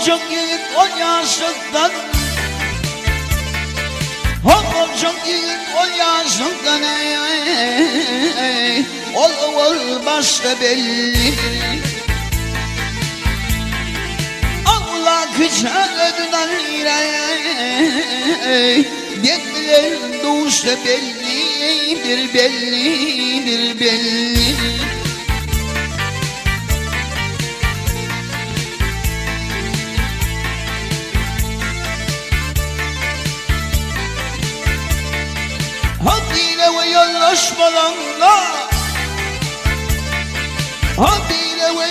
Homurcuk yiğit ol yaşlıktan, homurcuk yiğit ol yaşlıktan, ol başta bellidir. Allah kıçan ödüden dediler doğuşta bellidir, bellidir, bellidir. Haddiyle ve yollaşmalarla, haddiyle ve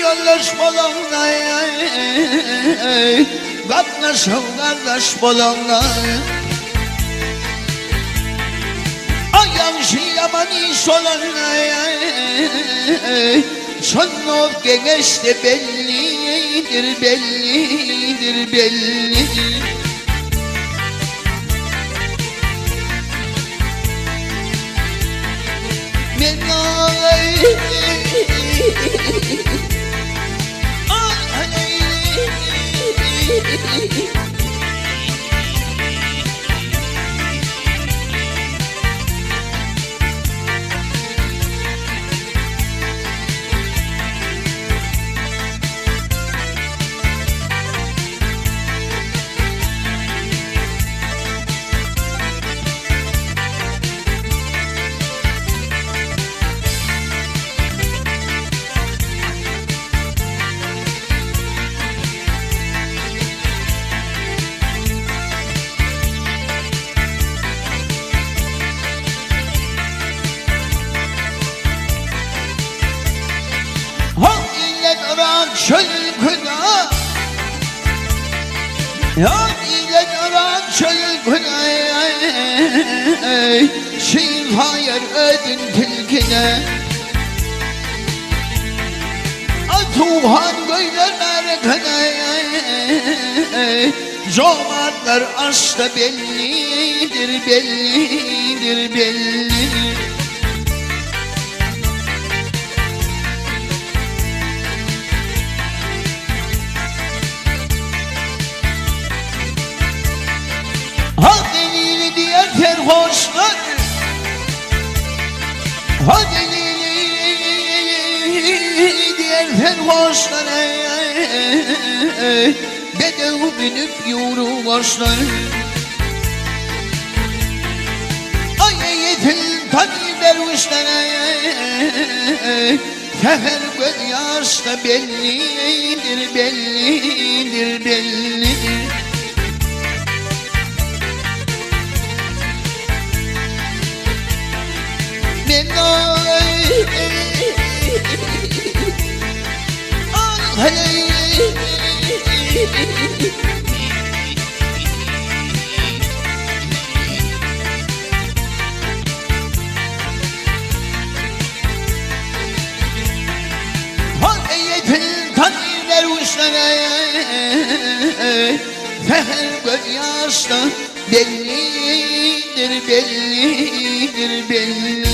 yollaşmalarla, katlaşın kardeş balanla. Ayağışı yaman iş olanla, sonluk geçti bellidir, bellidir, bellidir. Çölküna, ya ile aran çölküna, şifayar ödün tilkine. Atuhan göyler kına, comartlar aşta bellidir, bellidir, bellidir. Hadilili diğer terhoşlar, hadilili diğer terhoşlar, bedev binip yuru başlar. Ayetin tabi dervişler, sefer göz yaşta bellidir, bellidir, bellidir. Hadiyetin tanrılar uçlara, seher göz yaşta bellidir, bellidir, bellidir.